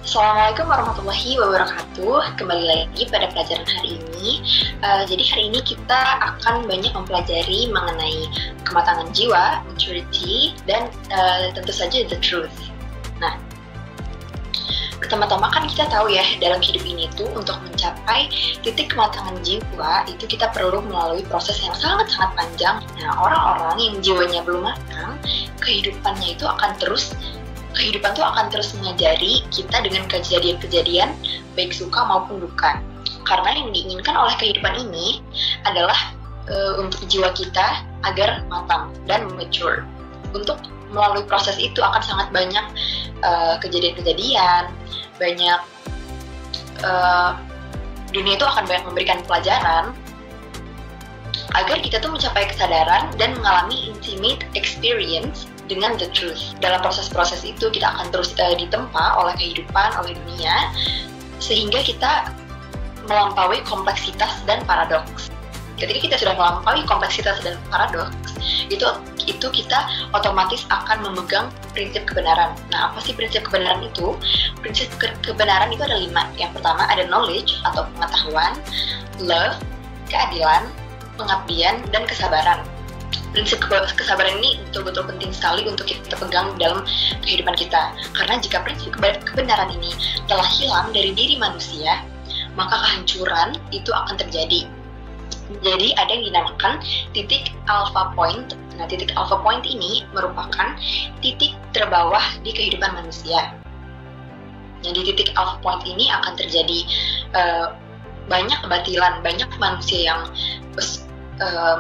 Assalamualaikum warahmatullahi wabarakatuh. Kembali lagi pada pelajaran hari ini. Jadi hari ini kita akan banyak mempelajari mengenai kematangan jiwa, maturity, dan tentu saja the truth. Nah, pertama-tama kan kita tahu ya, dalam hidup ini tuh untuk mencapai titik kematangan jiwa itu kita perlu melalui proses yang sangat-sangat panjang. Nah, orang-orang yang jiwanya belum matang, kehidupan tuh akan terus mengajari kita dengan kejadian-kejadian baik suka maupun duka. Karena yang diinginkan oleh kehidupan ini adalah untuk jiwa kita agar matang dan mature. Untuk melalui proses itu akan sangat banyak kejadian-kejadian, banyak dunia itu akan banyak memberikan pelajaran agar kita tuh mencapai kesadaran dan mengalami intimate experience dengan the truth. Dalam proses-proses itu kita akan terus ditempa oleh kehidupan, oleh dunia, sehingga kita melampaui kompleksitas dan paradoks. Ketika kita sudah melampaui kompleksitas dan paradoks, itu kita otomatis akan memegang prinsip kebenaran. Nah, apa sih prinsip kebenaran itu? Prinsip kebenaran itu ada 5. Yang pertama ada knowledge atau pengetahuan, love, keadilan, pengabdian, dan kesabaran. Prinsip kesabaran ini betul-betul penting sekali untuk kita pegang dalam kehidupan kita. Karena jika prinsip kebenaran ini telah hilang dari diri manusia, maka kehancuran itu akan terjadi. Jadi ada yang dinamakan titik alpha point. Nah, titik alpha point ini merupakan titik terbawah di kehidupan manusia. Nah, di titik alpha point ini akan terjadi banyak kebatilan, banyak manusia yang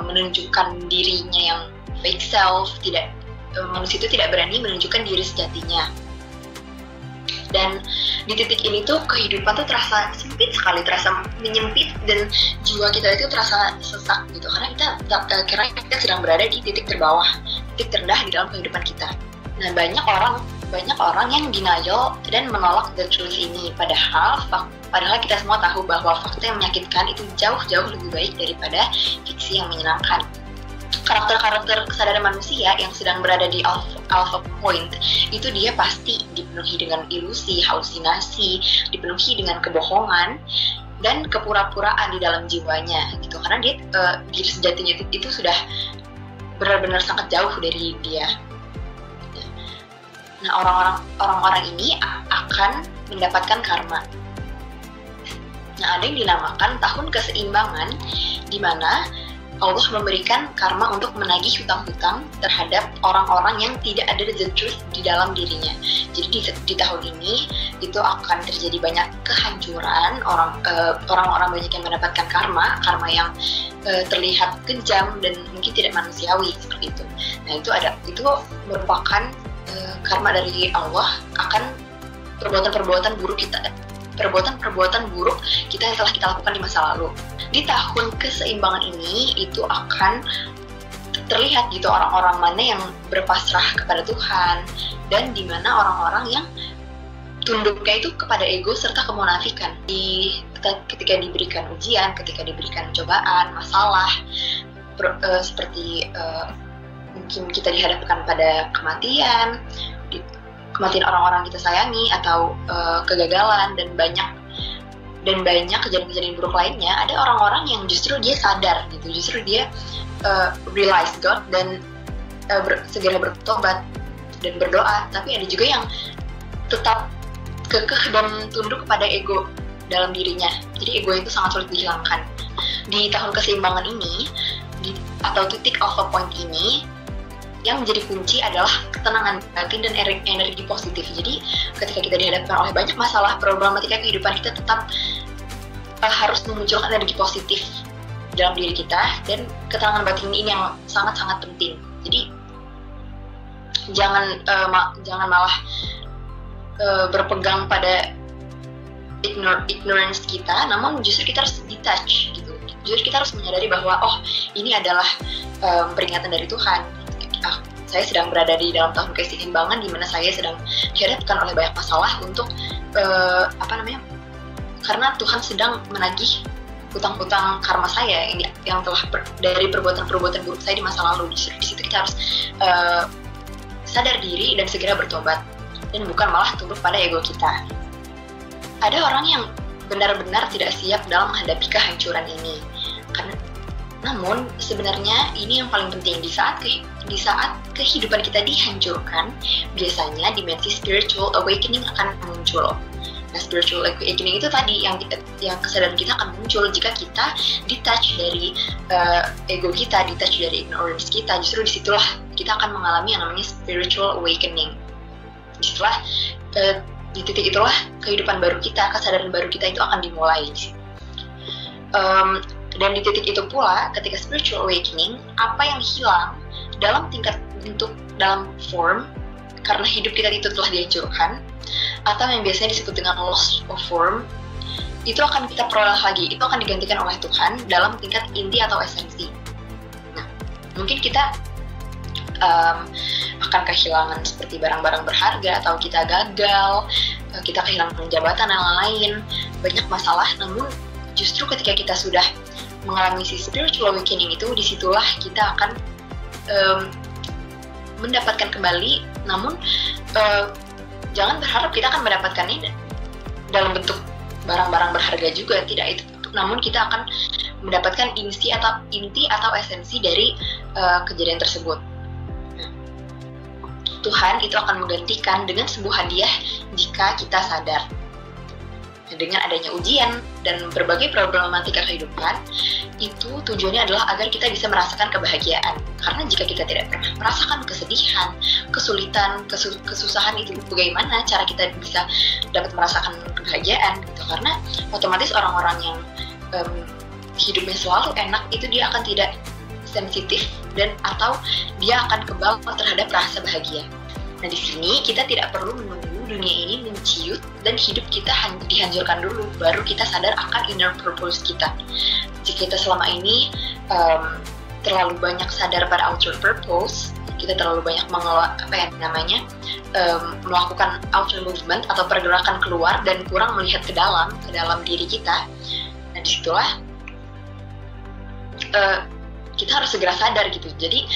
menunjukkan dirinya yang fake self, manusia itu tidak berani menunjukkan diri sejatinya. Dan di titik ini tuh kehidupan tuh terasa sempit sekali, terasa menyempit, dan jiwa kita itu terasa sesak gitu, karena kita sedang berada di titik terbawah, titik terendah di dalam kehidupan kita. Nah, banyak orang yang denial dan menolak the truth ini, padahal kita semua tahu bahwa fakta yang menyakitkan itu jauh-jauh lebih baik daripada fiksi yang menyenangkan. Karakter-karakter kesadaran manusia yang sedang berada di alpha point itu dia pasti dipenuhi dengan ilusi, halusinasi, dipenuhi dengan kebohongan dan kepura-puraan di dalam jiwanya gitu, karena dia diri sejatinya itu sudah benar-benar sangat jauh dari dia. Nah, orang-orang ini akan mendapatkan karma. Nah, ada yang dinamakan tahun keseimbangan, di mana Allah memberikan karma untuk menagih hutang-hutang terhadap orang-orang yang tidak ada the truth di dalam dirinya. Jadi di tahun ini itu akan terjadi banyak kehancuran, orang-orang banyak yang mendapatkan karma yang terlihat kejam dan mungkin tidak manusiawi seperti itu. Nah, itu merupakan karma dari Allah akan perbuatan-perbuatan buruk kita yang telah kita lakukan di masa lalu. Di tahun keseimbangan ini itu akan terlihat gitu orang-orang mana yang berpasrah kepada Tuhan dan di mana orang-orang yang tunduknya itu kepada ego serta kemunafikan. Ketika diberikan ujian, ketika diberikan cobaan, masalah seperti mungkin kita dihadapkan pada kematian orang-orang kita sayangi, atau kegagalan dan banyak kejadian-kejadian buruk lainnya, ada orang-orang yang justru dia sadar gitu, justru dia realize God dan segera bertobat dan berdoa. Tapi ada juga yang tetap kekeh dan tunduk kepada ego dalam dirinya. Jadi ego itu sangat sulit dihilangkan. Di tahun keseimbangan ini atau titik alpha point ini, yang menjadi kunci adalah ketenangan batin dan energi positif. Jadi ketika kita dihadapkan oleh banyak masalah, problematika kehidupan, kita tetap harus memunculkan energi positif dalam diri kita, dan ketenangan batin ini yang sangat-sangat penting. Jadi jangan malah berpegang pada ignorance kita, namun justru kita harus detach gitu. Justru kita harus menyadari bahwa ini adalah peringatan dari Tuhan. Saya sedang berada di dalam tahun keseimbangan di mana saya sedang dihadapkan oleh banyak masalah untuk karena Tuhan sedang menagih hutang-hutang karma saya yang telah dari perbuatan-perbuatan buruk saya di masa lalu. Di situ kita harus sadar diri dan segera bertobat, dan bukan malah tunduk pada ego kita. ada orang yang benar-benar tidak siap dalam menghadapi kehancuran ini. Namun sebenarnya ini yang paling penting di saat kehidupan kita dihancurkan, biasanya dimensi spiritual awakening akan muncul. Nah, spiritual awakening itu tadi yang kesadaran kita akan muncul jika kita detach dari ego kita, detach dari ignorance kita. Justru disitulah kita akan mengalami yang namanya spiritual awakening. Disitulah di titik itulah kehidupan baru kita, kesadaran baru kita itu akan dimulai. Dan di titik itu pula, ketika spiritual awakening, apa yang hilang dalam tingkat bentuk, dalam form, karena hidup kita itu telah dihancurkan, atau yang biasanya disebut dengan loss of form, itu akan kita peroleh lagi, itu akan digantikan oleh Tuhan dalam tingkat inti atau esensi. Nah, mungkin kita akan kehilangan seperti barang-barang berharga, atau kita gagal, kita kehilangan jabatan dan lain-lain, banyak masalah. Namun justru ketika kita sudah mengalami si spiritual awakening itu, disitulah kita akan mendapatkan kembali. Namun jangan berharap kita akan mendapatkannya dalam bentuk barang-barang berharga juga, tidak itu. Namun kita akan mendapatkan inti atau esensi dari kejadian tersebut. Tuhan itu akan menggantikan dengan sebuah hadiah jika kita sadar. Dengan adanya ujian dan berbagai problematika kehidupan, itu tujuannya adalah agar kita bisa merasakan kebahagiaan. Karena jika kita tidak pernah merasakan kesedihan, kesulitan, kesusahan, itu bagaimana cara kita bisa dapat merasakan kebahagiaan gitu. Karena otomatis orang-orang yang hidupnya selalu enak, itu dia akan tidak sensitif dan atau dia akan kebal terhadap rasa bahagia. Nah, di sini kita tidak perlu menunggu dunia ini menciut dan hidup kita dihancurkan dulu, baru kita sadar akan inner purpose kita. Jika kita selama ini terlalu banyak sadar pada outer purpose, kita terlalu banyak melakukan outer movement atau pergerakan keluar dan kurang melihat ke dalam diri kita. Nah, disitulah kita harus segera sadar gitu. Jadi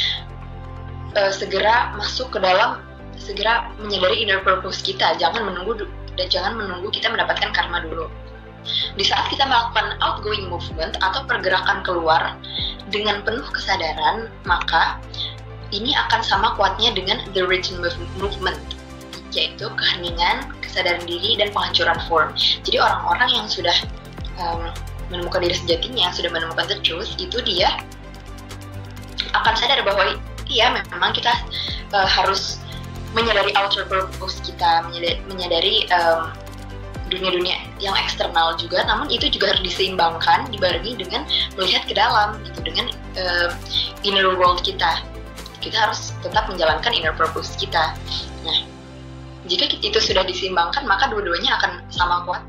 segera masuk ke dalam, segera menyadari inner purpose kita. Jangan menunggu kita mendapatkan karma dulu. Di saat kita melakukan outgoing movement atau pergerakan keluar dengan penuh kesadaran, maka ini akan sama kuatnya dengan the return movement, yaitu keheningan, kesadaran diri, dan penghancuran form. Jadi orang-orang yang sudah menemukan diri sejatinya, sudah menemukan the truth, itu dia akan sadar bahwa iya, memang kita harus menyadari outer purpose kita, menyadari dunia-dunia yang eksternal juga, namun itu juga harus diseimbangkan, dibarengi dengan melihat ke dalam, gitu, dengan inner world kita. Kita harus tetap menjalankan inner purpose kita. Nah, jika itu sudah diseimbangkan, maka dua-duanya akan sama kuat